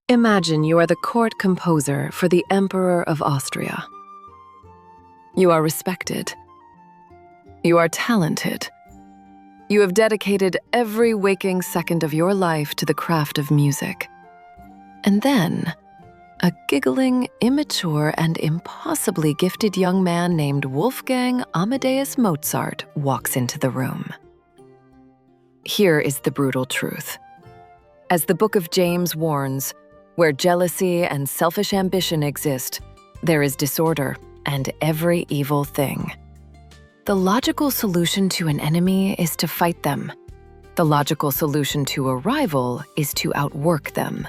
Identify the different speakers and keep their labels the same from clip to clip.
Speaker 1: Imagine you are the court composer for the Emperor of Austria. You are respected. You are talented. You have dedicated every waking second of your life to the craft of music. And then, a giggling, immature, and impossibly gifted young man named Wolfgang Amadeus Mozart walks into the room. Here is the brutal truth. As the Book of James warns, where jealousy and selfish ambition exist, there is disorder and every evil thing. The logical solution to an enemy is to fight them. The logical solution to a rival is to outwork them.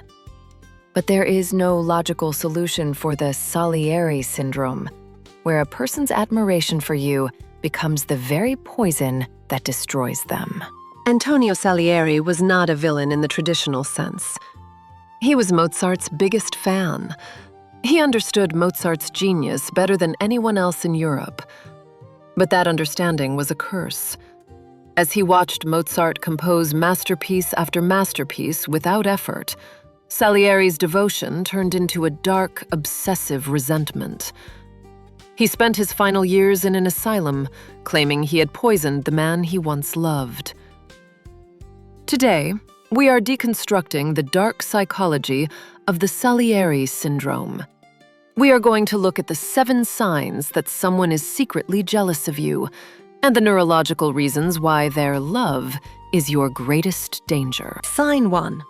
Speaker 1: But there is no logical solution for the Salieri Syndrome, where a person's admiration for you becomes the very poison that destroys them. Antonio Salieri was not a villain in the traditional sense. He was Mozart's biggest fan. He understood Mozart's genius better than anyone else in Europe. But that understanding was a curse. As he watched Mozart compose masterpiece after masterpiece without effort, Salieri's devotion turned into a dark, obsessive resentment. He spent his final years in an asylum, claiming he had poisoned the man he once loved. Today, we are deconstructing the dark psychology of the Salieri Syndrome. We are going to look at the 7 signs that someone is secretly jealous of you, and the neurological reasons why their love is your greatest danger. Sign 1.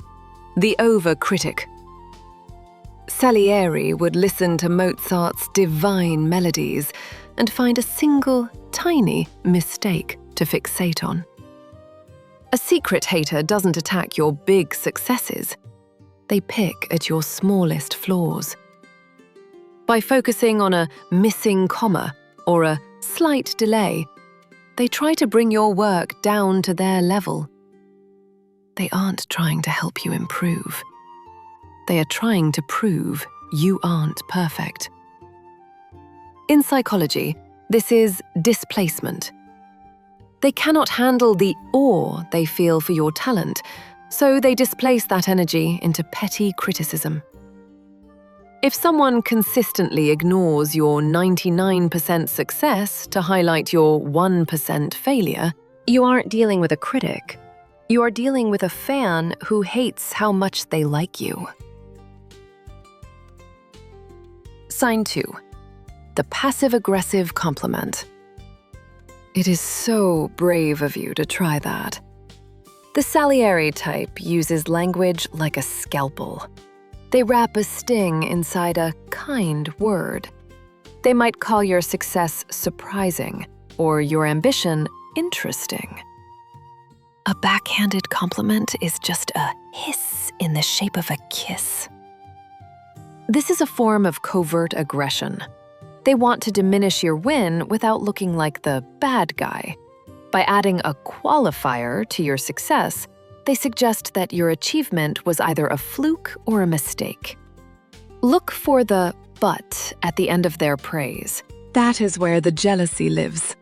Speaker 1: The Over-Critic. Salieri would listen to Mozart's divine melodies and find a single, tiny mistake to fixate on. A secret hater doesn't attack your big successes. They pick at your smallest flaws. By focusing on a missing comma or a slight delay, they try to bring your work down to their level. They aren't trying to help you improve. They are trying to prove you aren't perfect. In psychology, this is displacement. They cannot handle the awe they feel for your talent, so they displace that energy into petty criticism. If someone consistently ignores your 99% success to highlight your 1% failure, you aren't dealing with a critic. You are dealing with a fan who hates how much they like you. Sign 2. The passive-aggressive compliment. It is so brave of you to try that. The Salieri type uses language like a scalpel. They wrap a sting inside a kind word. They might call your success surprising or your ambition interesting. A backhanded compliment is just a hiss in the shape of a kiss. This is a form of covert aggression. They want to diminish your win without looking like the bad guy. By adding a qualifier to your success, they suggest that your achievement was either a fluke or a mistake. Look for the but at the end of their praise. That is where the jealousy lives.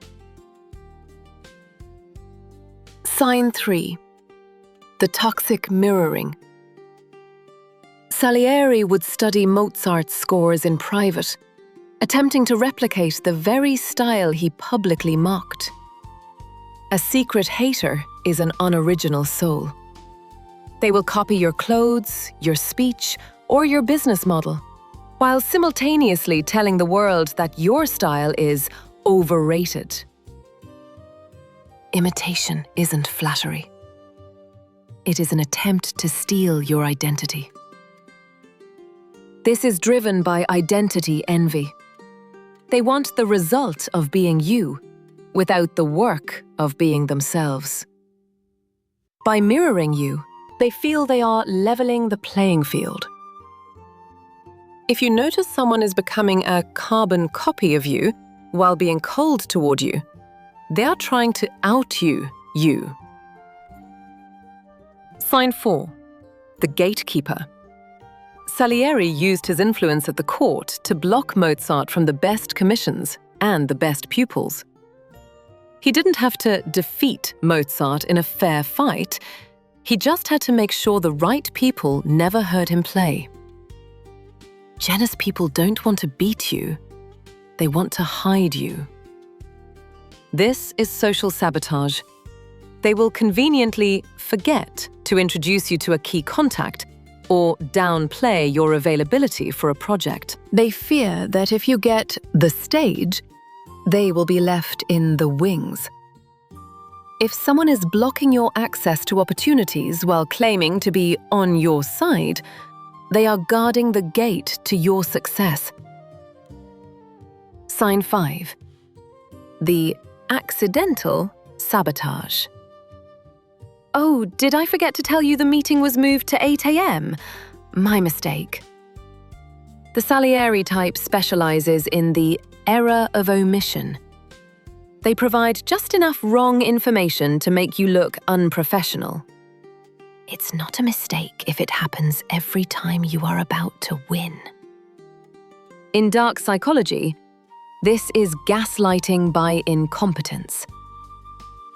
Speaker 1: Sign 3. The toxic mirroring. Salieri would study Mozart's scores in private, attempting to replicate the very style he publicly mocked. A secret hater is an unoriginal soul. They will copy your clothes, your speech, or your business model, while simultaneously telling the world that your style is overrated. Imitation isn't flattery. It is an attempt to steal your identity. This is driven by identity envy. They want the result of being you, without the work of being themselves. By mirroring you, they feel they are leveling the playing field. If you notice someone is becoming a carbon copy of you while being cold toward you, they are trying to out you. Sign 4. The Gatekeeper. Salieri used his influence at the court to block Mozart from the best commissions and the best pupils. He didn't have to defeat Mozart in a fair fight. He just had to make sure the right people never heard him play. Jealous people don't want to beat you. They want to hide you. This is social sabotage. They will conveniently forget to introduce you to a key contact or downplay your availability for a project. They fear that if you get the stage, they will be left in the wings. If someone is blocking your access to opportunities while claiming to be on your side, they are guarding the gate to your success. Sign 5. The accidental sabotage. Oh, did I forget to tell you the meeting was moved to 8 a.m.? My mistake. The Salieri type specializes in the error of omission. They provide just enough wrong information to make you look unprofessional. It's not a mistake if it happens every time you are about to win. In dark psychology, this is gaslighting by incompetence.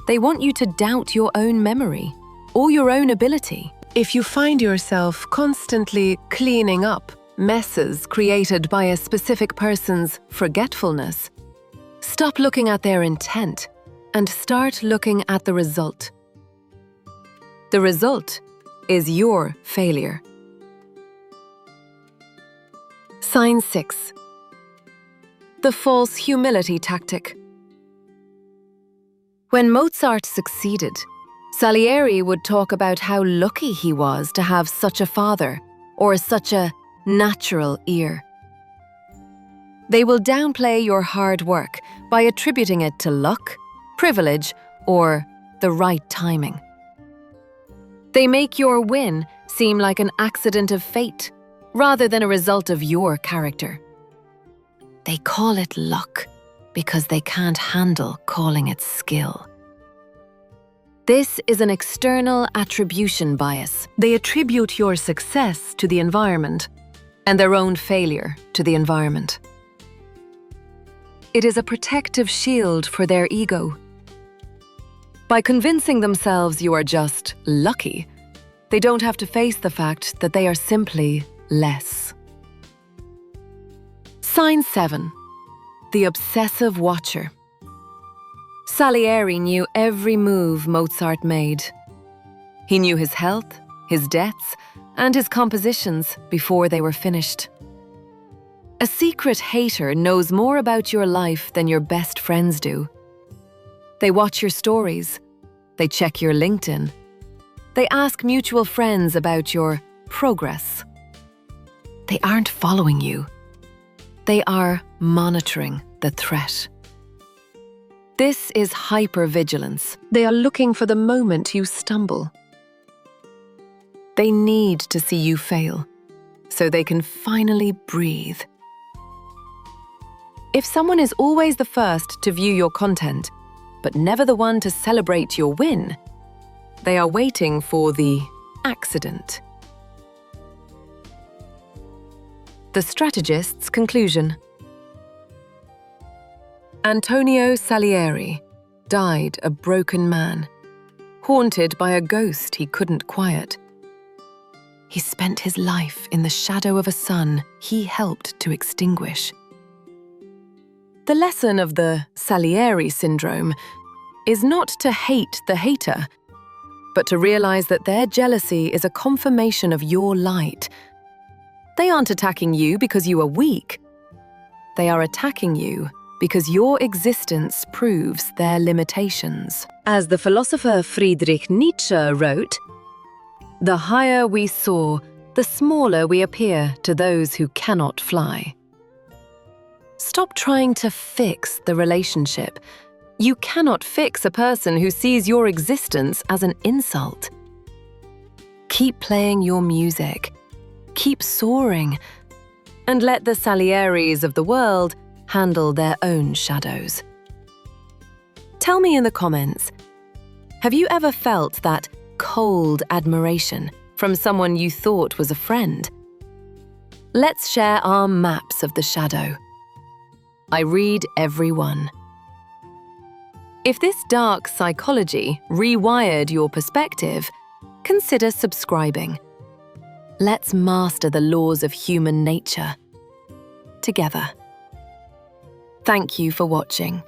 Speaker 1: They want you to doubt your own memory or your own ability. If you find yourself constantly cleaning up messes created by a specific person's forgetfulness, stop looking at their intent and start looking at the result. The result is your failure. Sign 6. The false humility tactic. When Mozart succeeded, Salieri would talk about how lucky he was to have such a father or such a natural ear. They will downplay your hard work by attributing it to luck, privilege, or the right timing. They make your win seem like an accident of fate rather than a result of your character. They call it luck because they can't handle calling it skill. This is an external attribution bias. They attribute your success to the environment and their own failure to the environment. It is a protective shield for their ego. By convincing themselves you are just lucky, they don't have to face the fact that they are simply less. Sign 7. The obsessive watcher. Salieri knew every move Mozart made. He knew his health, his debts, and his compositions before they were finished. A secret hater knows more about your life than your best friends do. They watch your stories. They check your LinkedIn. They ask mutual friends about your progress. They aren't following you. They are monitoring the threat. This is hypervigilance. They are looking for the moment you stumble. They need to see you fail, so they can finally breathe. If someone is always the first to view your content, but never the one to celebrate your win, they are waiting for the accident. The strategist's conclusion. Antonio Salieri died a broken man, haunted by a ghost he couldn't quiet. He spent his life in the shadow of a sun he helped to extinguish. The lesson of the Salieri Syndrome is not to hate the hater, but to realize that their jealousy is a confirmation of your light. They aren't attacking you because you are weak. They are attacking you because your existence proves their limitations. As the philosopher Friedrich Nietzsche wrote, "The higher we soar, the smaller we appear to those who cannot fly." Stop trying to fix the relationship. You cannot fix a person who sees your existence as an insult. Keep playing your music. Keep soaring. And let the Salieris of the world handle their own shadows. Tell me in the comments, have you ever felt that cold admiration from someone you thought was a friend? Let's share our maps of the shadow. I read every one. If this dark psychology rewired your perspective, consider subscribing. Let's master the laws of human nature together. Thank you for watching.